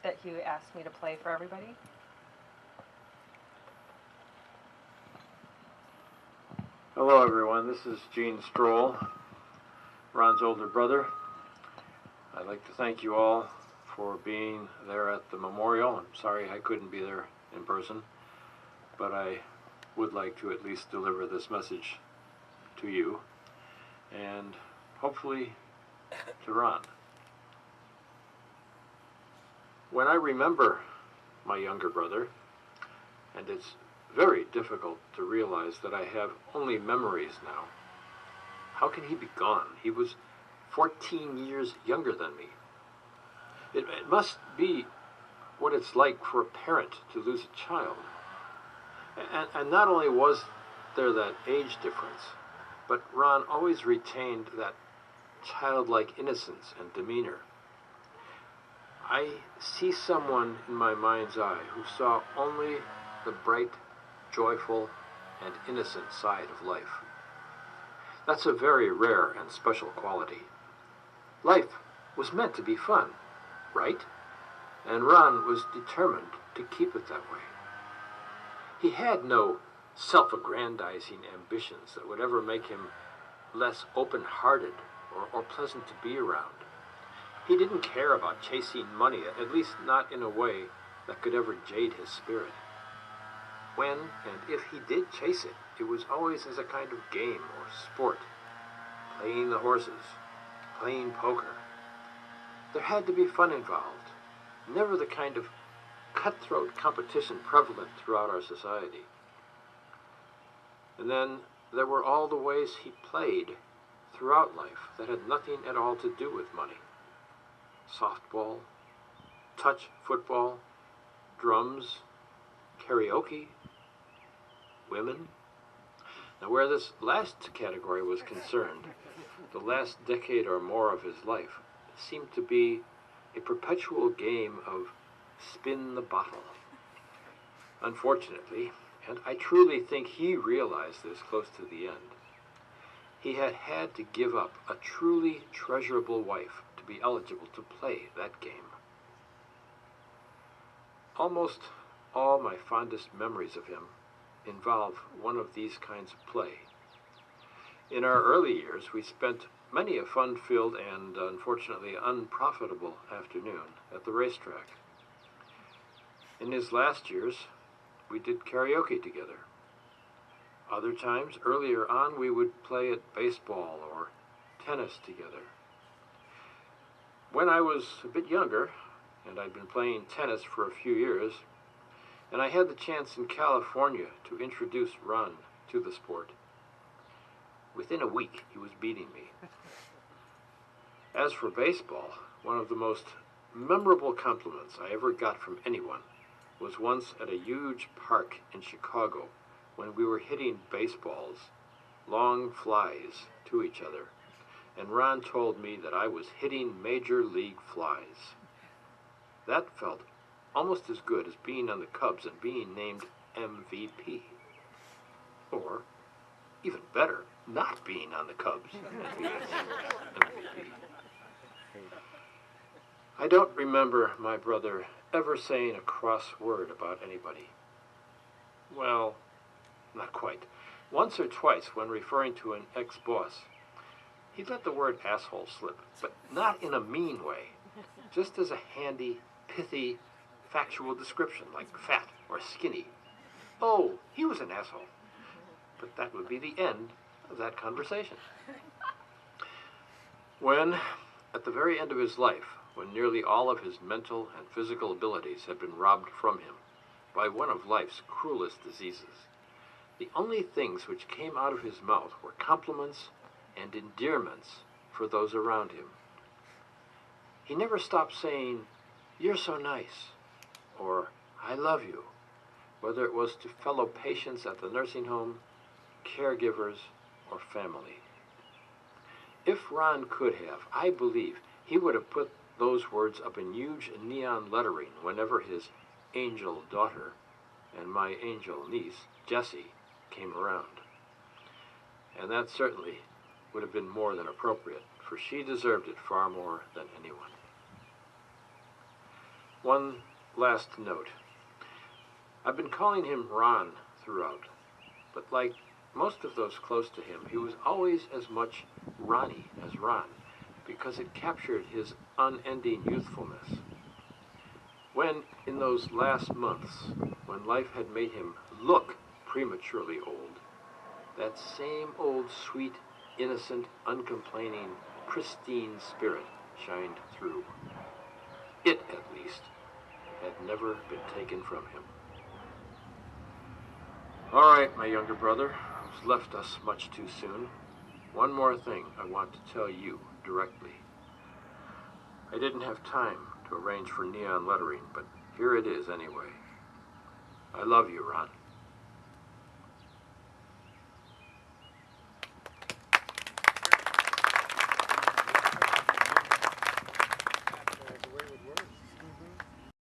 that he asked me to play for everybody. Hello everyone, this is Gene Strohl, Ron's older brother. I'd like to thank you all for being there at the memorial. I'm sorry I couldn't be there in person, but I would like to at least deliver this message to you and hopefully to Ron. When I remember my younger brother, and it's very difficult to realize that I have only memories now. How can he be gone? He was 14 years younger than me. It must be what it's like for a parent to lose a child. And not only was there that age difference, but Ron always retained that childlike innocence and demeanor. I see someone in my mind's eye who saw only the bright, joyful, and innocent side of life. That's a very rare and special quality. Life was meant to be fun, right? And Ron was determined to keep it that way. He had no self-aggrandizing ambitions that would ever make him less open-hearted or pleasant to be around. He didn't care about chasing money, at least not in a way that could ever jade his spirit. When and if he did chase it, it was always as a kind of game or sport. Playing the horses, playing poker. There had to be fun involved, never the kind of cutthroat competition prevalent throughout our society. And then there were all the ways he played throughout life that had nothing at all to do with money. Softball, touch football, drums, karaoke, women. Now, where this last category was concerned, the last decade or more of his life seemed to be a perpetual game of spin the bottle. Unfortunately, and I truly think he realized this close to the end, he had had to give up a truly treasurable wife to be eligible to play that game. Almost all my fondest memories of him involve one of these kinds of play. In our early years, we spent many a fun-filled and unfortunately unprofitable afternoon at the racetrack. In his last years, we did karaoke together. Other times, earlier on, we would play at baseball or tennis together. When I was a bit younger, and I'd been playing tennis for a few years, and I had the chance in California to introduce Ron to the sport. Within a week, he was beating me. As for baseball, one of the most memorable compliments I ever got from anyone was once at a huge park in Chicago when we were hitting baseballs, long flies, to each other, and Ron told me that I was hitting major league flies. That felt almost as good as being on the Cubs and being named MVP. Or, even better, not being on the Cubs and being MVP. I don't remember my brother ever saying a cross word about anybody. Well, not quite. Once or twice, when referring to an ex-boss, he let the word asshole slip, but not in a mean way, just as a handy, pithy, factual description, like fat or skinny. Oh, he was an asshole. But that would be the end of that conversation. When, at the very end of his life, when nearly all of his mental and physical abilities had been robbed from him by one of life's cruelest diseases, the only things which came out of his mouth were compliments and endearments for those around him. He never stopped saying, "You're so nice," or "I love you," whether it was to fellow patients at the nursing home, caregivers, or family. If Ron could have, I believe he would have put those words up in huge neon lettering whenever his angel daughter and my angel niece, Jessie, came around. And that certainly would have been more than appropriate, for she deserved it far more than anyone. One last note. I've been calling him Ron throughout, but like most of those close to him, he was always as much Ronnie as Ron, because it captured his unending youthfulness. When, in those last months, when life had made him look prematurely old, that same old sweet, innocent, uncomplaining, pristine spirit shined through. It, at least, had never been taken from him. All right, my younger brother, who's left us much too soon. One more thing I want to tell you directly. I didn't have time to arrange for neon lettering, but here it is anyway. I love you, Ron.